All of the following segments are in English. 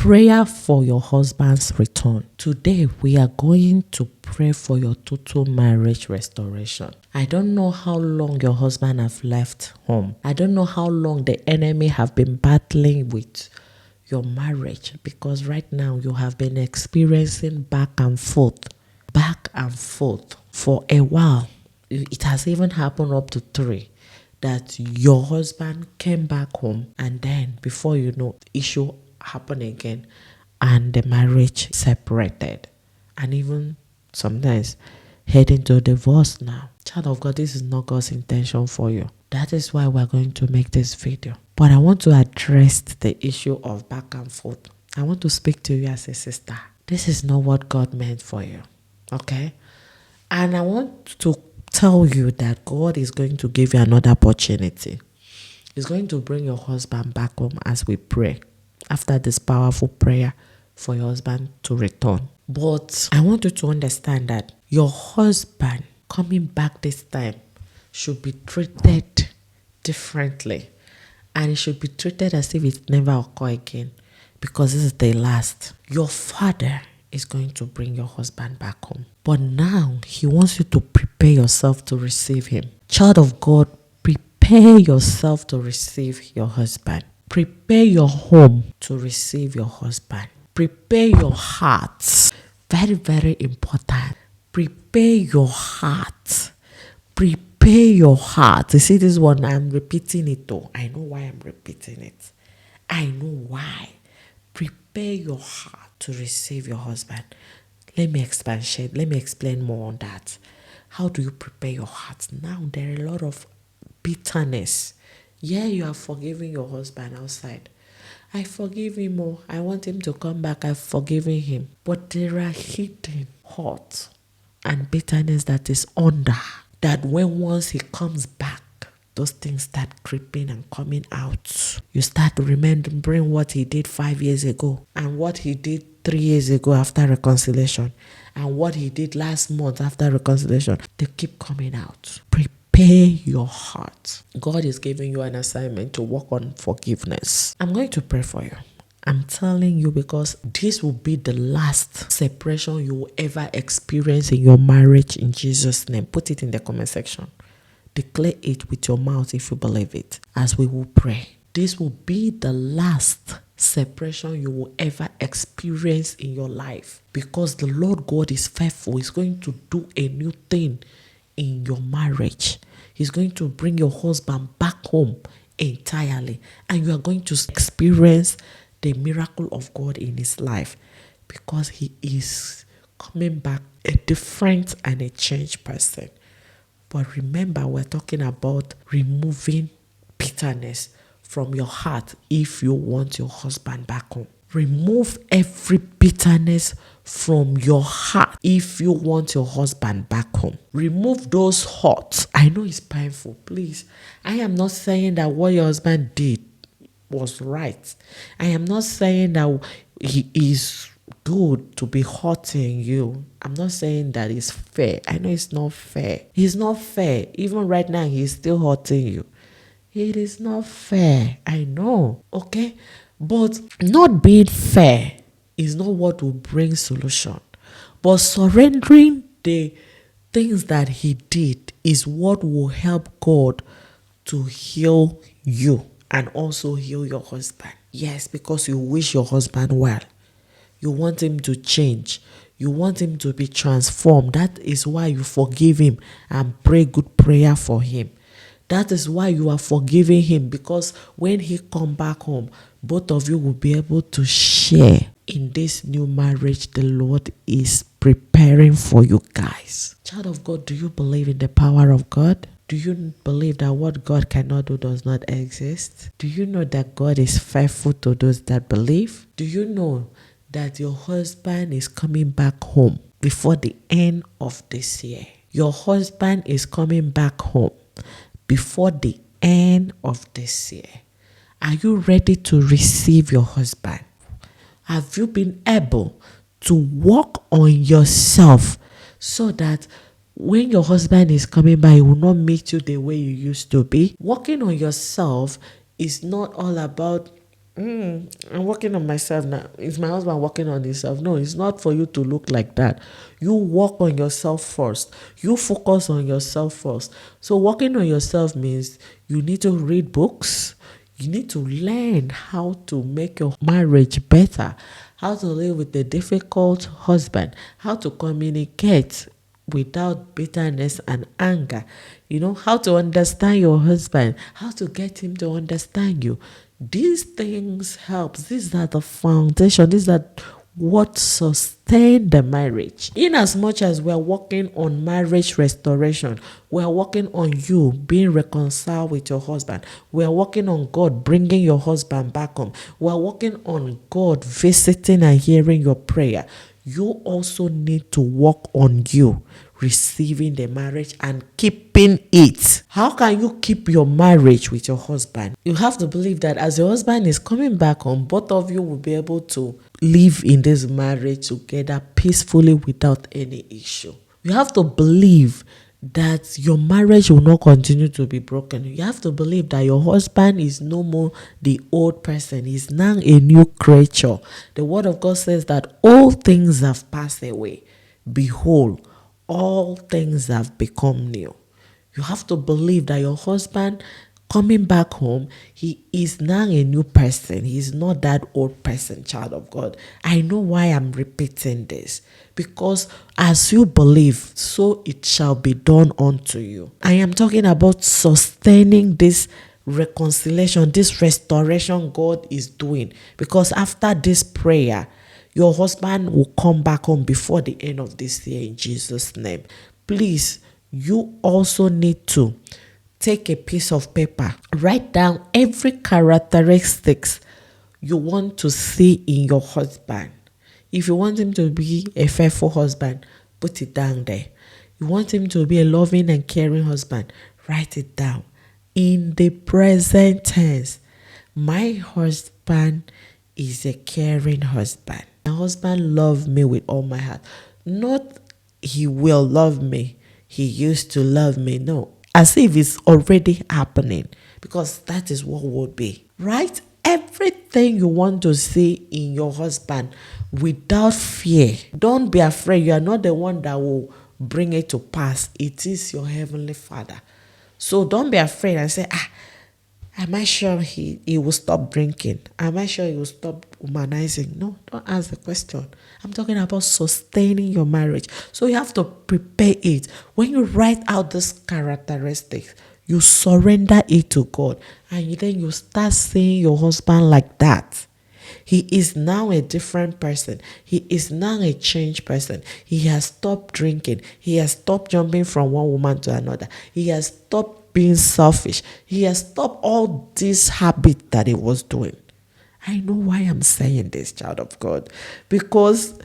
Prayer for your husband's return. Today, we are going to pray for your total marriage restoration. I don't know how long your husband have left home. I don't know how long the enemy have been battling with your marriage, because right now you have been experiencing back and forth for a while. It has even happened up to 3 that your husband came back home, and then before you know, issue happened again and the marriage separated, and even sometimes heading to divorce now. Child of God, this is not God's intention for you. That is why we're going to make this video. But I want to address the issue of back and forth. I want to speak to you as a sister. This is not what God meant for you. Okay? And I want to tell you that God is going to give you another opportunity. He's going to bring your husband back home as we pray after this powerful prayer for your husband to return. But I want you to understand that your husband coming back this time should be treated differently, and it should be treated as if it never occurred again, because this is the last. Your father is going to bring your husband back home, but now he wants you to prepare yourself to receive him. Child of God, prepare yourself to receive your husband. Prepare your home to receive your husband. Prepare your heart. Very, very important. Prepare your heart. Prepare your heart. You see this one, I'm repeating it though. I know why I'm repeating it. I know why. Prepare your heart to receive your husband. Let me expatiate. Let me explain more on that. How do you prepare your heart? Now there are a lot of bitterness. Yeah, you are forgiving your husband outside. I forgive him more. I want him to come back. I've forgiven him. But there are hidden hurt and bitterness that is under. That when once he comes back, those things start creeping and coming out. You start remembering what he did 5 years ago, and what he did 3 years ago after reconciliation, and what he did last month after reconciliation. They keep coming out. Prepare your heart. God is giving you an assignment to work on forgiveness. I'm going to pray for you. I'm telling you, because this will be the last separation you will ever experience in your marriage, in Jesus' name. Put it in the comment section. Declare it with your mouth if you believe it, as we will pray. This will be the last separation you will ever experience in your life, because the Lord God is faithful. He's going to do a new thing in your marriage. He's going to bring your husband back home entirely, and you are going to experience the miracle of God in his life, because he is coming back a different and a changed person. But remember, we're talking about removing bitterness from your heart if you want your husband back home. Remove every bitterness from your heart if you want your husband back home. Remove those hurts. I know it's painful. Please, I am not saying that what your husband did was right. I am not saying that he is good to be hurting you. I'm not saying that it's fair. I know it's not fair. It's not fair. Even right now, he's still hurting you. It is not fair. I know. Okay? But not being fair is not what will bring solution. But surrendering the things that he did is what will help God to heal you and also heal your husband. Yes, because you wish your husband well. You want him to change. You want him to be transformed. That is why you forgive him and pray good prayer for him. That is why you are forgiving him, because when he come back home, both of you will be able to share in this new marriage the Lord is preparing for you guys. Child of God, do you believe in the power of God? Do you believe that what God cannot do does not exist? Do you know that God is faithful to those that believe? Do you know that your husband is coming back home before the end of this year? Your husband is coming back home before the end of this year. Are you ready to receive your husband? Have you been able to work on yourself so that when your husband is coming by, he will not meet you the way you used to be? Working on yourself is not all about I'm working on myself now. Is my husband working on himself? No, it's not for you to look like that. You work on yourself first. You focus on yourself first. So working on yourself means you need to read books. You need to learn how to make your marriage better, how to live with a difficult husband, how to communicate without bitterness and anger. How to understand your husband, how to get him to understand you. These things helps. These are the foundation. These are what sustain the marriage. In as much as we are working on marriage restoration, we are working on you being reconciled with your husband. We are working on God bringing your husband back home. We are working on God visiting and hearing your prayer. You also need to work on you receiving the marriage and keeping it. How can you keep your marriage with your husband? You have to believe that as your husband is coming back home, both of you will be able to live in this marriage together peacefully without any issue. You have to believe that your marriage will not continue to be broken. You have to believe that your husband is no more the old person. He's now a new creature. The word of God says that all things have passed away. Behold, all things have become new. You have to believe that your husband coming back home, he is now a new person. He's not that old person, child of God. I know why I'm repeating this. Because as you believe, so it shall be done unto you. I am talking about sustaining this reconciliation, this restoration God is doing. Because after this prayer, your husband will come back home before the end of this year in Jesus' name. Please, you also need to take a piece of paper, write down every characteristics you want to see in your husband. If you want him to be a faithful husband, put it down there. You want him to be a loving and caring husband, write it down. In the present tense, my husband is a caring husband. My husband loves me with all my heart. Not he will love me. He used to love me. No, as if it's already happening, because that is what would be. Write everything you want to see in your husband without fear. Don't be afraid. You are not the one that will bring it to pass. It is your heavenly Father. So don't be afraid and say, am I sure he will stop drinking? Am I sure he will stop womanizing? No, don't ask the question. I'm talking about sustaining your marriage. So you have to prepare it. When you write out these characteristics, you surrender it to God. And then you start seeing your husband like that. He is now a different person. He is now a changed person. He has stopped drinking. He has stopped jumping from one woman to another. He has stopped being selfish. He has stopped all this habit that he was doing. I know why I'm saying this, child of God. Because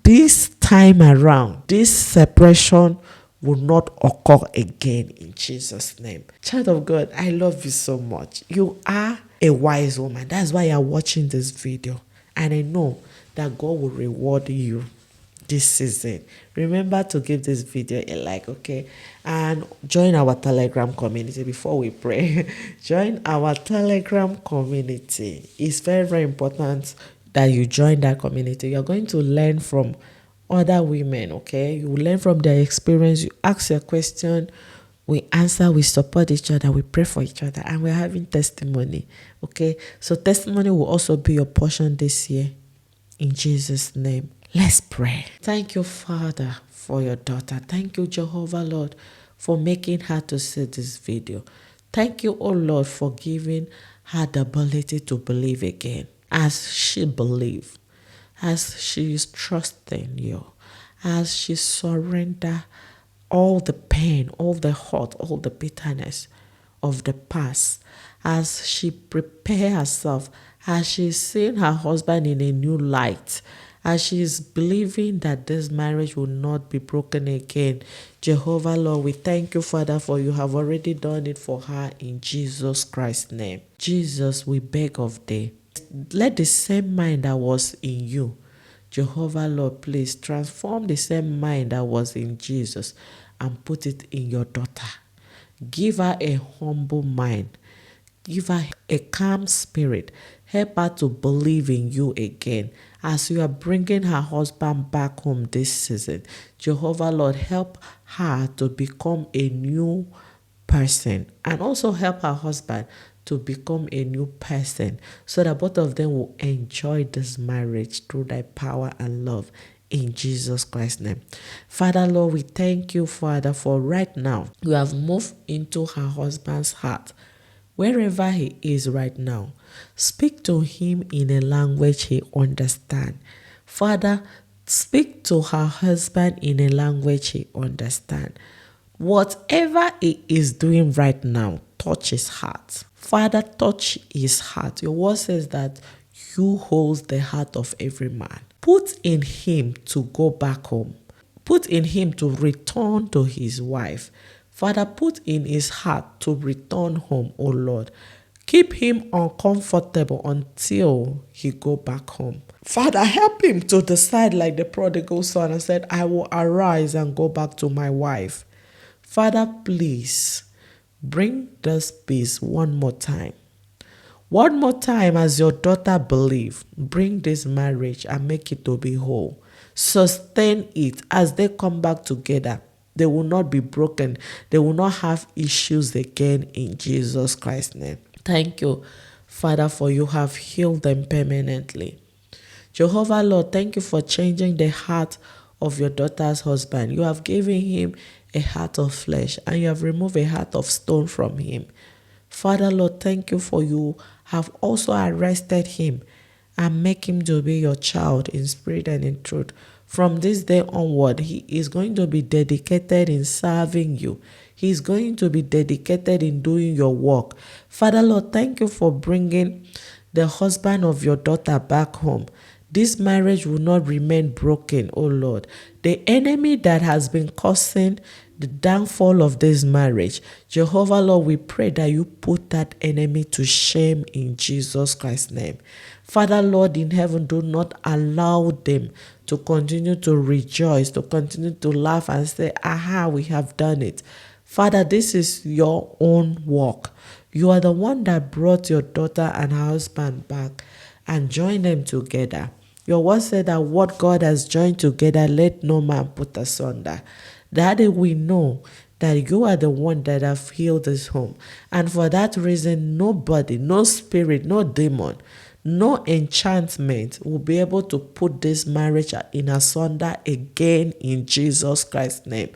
this time around, this separation will not occur again in Jesus' name. Child of God, I love you so much. You are a wise woman. That's why you're watching this video. And I know that God will reward you this season. Remember to give this video a like, okay? And join our Telegram community before we pray. Join our Telegram community. It's very, very important that you join that community. You're going to learn from other women, okay? You learn from their experience. You ask your question, we answer, we support each other, we pray for each other, and we're having testimony, okay? So testimony will also be your portion this year in Jesus' name. Let's pray. Thank you, Father, for your daughter. Thank you, Jehovah, Lord, for making her to see this video. Thank you, oh Lord, for giving her the ability to believe again. As she believes, as she is trusting you, as she surrender all the pain, all the hurt, all the bitterness of the past, as she prepare herself, as she's seeing her husband in a new light, as she is believing that this marriage will not be broken again. Jehovah, Lord, we thank you, Father, for you have already done it for her in Jesus Christ's name. Jesus, we beg of thee, let the same mind that was in you, Jehovah, Lord, please transform the same mind that was in Jesus and put it in your daughter. Give her a humble mind. Give her a calm spirit. Help her to believe in you again. As you are bringing her husband back home this season, Jehovah Lord, help her to become a new person, and also help her husband to become a new person, so that both of them will enjoy this marriage through thy power and love, in Jesus Christ's name. Father Lord, we thank you, Father, for right now you have moved into her husband's heart. Wherever he is right now, speak to him in a language he understands. Father, speak to her husband in a language he understands. Whatever he is doing right now, touch his heart. Father, touch his heart. Your word says that you hold the heart of every man. Put in him to go back home. Put in him to return to his wife. Father, put in his heart to return home, O Lord. Keep him uncomfortable until he go back home. Father, help him to decide like the prodigal son and said, I will arise and go back to my wife. Father, please bring this peace one more time. One more time, as your daughter believe, bring this marriage and make it to be whole. Sustain it as they come back together. They will not be broken. They will not have issues again, in Jesus Christ's name. Thank you, Father, for you have healed them permanently. Jehovah Lord, thank you for changing the heart of your daughter's husband. You have given him a heart of flesh, and you have removed a heart of stone from him. Father Lord, thank you for you have also arrested him and make him to be your child in spirit and in truth. From this day onward, he is going to be dedicated in serving you. He is going to be dedicated in doing your work. Father Lord, thank you for bringing the husband of your daughter back home. This marriage will not remain broken, oh Lord. The enemy that has been causing the downfall of this marriage, Jehovah Lord, we pray that you put that enemy to shame in Jesus Christ's name. Father Lord in heaven, do not allow them to continue to rejoice, to continue to laugh and say, aha, we have done it. Father, this is your own work. You are the one that brought your daughter and her husband back and joined them together. Your word said that what God has joined together, let no man put asunder. Daddy, we know that you are the one that have healed this home. And for that reason, nobody, no spirit, no demon, no enchantment will be able to put this marriage in asunder again, in Jesus Christ's name.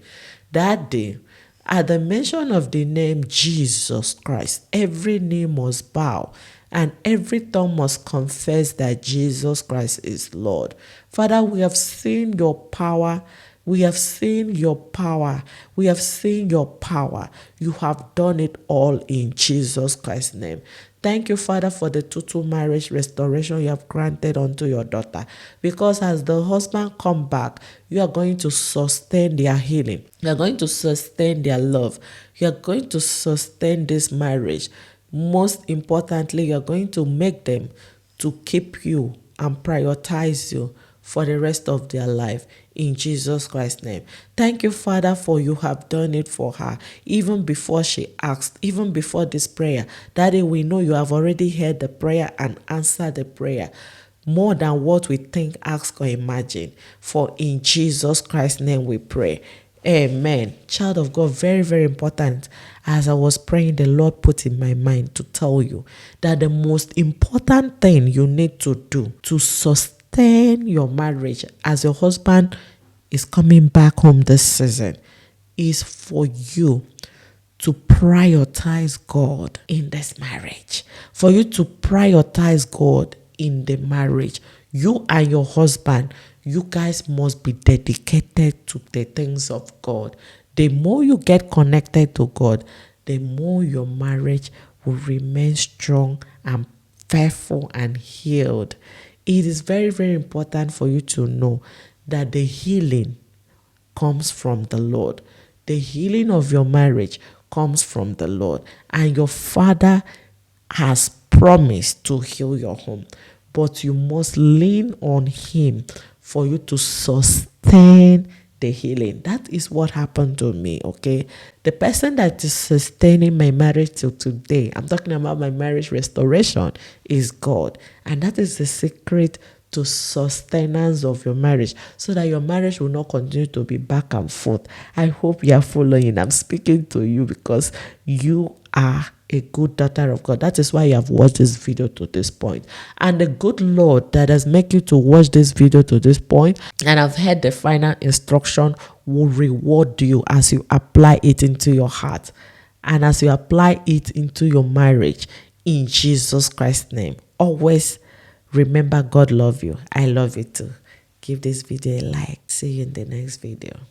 That day, at the mention of the name Jesus Christ, every knee must bow and every tongue must confess that Jesus Christ is Lord. Father, we have seen your power. We have seen your power. We have seen your power. You have done it all in Jesus Christ's name. Thank you, Father, for the total marriage restoration you have granted unto your daughter. Because as the husband come back, you are going to sustain their healing. You are going to sustain their love. You are going to sustain this marriage. Most importantly, you are going to make them to keep you and prioritize you for the rest of their life, in Jesus Christ's name. Thank you, Father, for you have done it for her, even before she asked, even before this prayer. Daddy, we know you have already heard the prayer and answered the prayer more than what we think, ask, or imagine. For in Jesus Christ's name we pray. Amen. Child of God, very, very important. As I was praying, the Lord put in my mind to tell you that the most important thing you need to do to sustain your marriage as your husband is coming back home this season is for you to prioritize God in this marriage. For you to prioritize God in the marriage. You and your husband, you guys must be dedicated to the things of God. The more you get connected to God, the more your marriage will remain strong and faithful and healed. It is very, very important for you to know that the healing comes from the Lord. The healing of your marriage comes from the Lord. And your Father has promised to heal your home. But you must lean on Him for you to sustain the healing. That is what happened to me, okay? The person that is sustaining my marriage till today, I'm talking about my marriage restoration, is God. And that is the secret to sustenance of your marriage, so that your marriage will not continue to be back and forth. I hope you are following. I'm speaking to you because you are a good daughter of God. That is why you have watched this video to this point. And the good Lord that has made you to watch this video to this point, and I've heard the final instruction, will reward you as you apply it into your heart and as you apply it into your marriage, in Jesus Christ's name. Always remember, God love you. I love you too. Give this video a like. See you in the next video.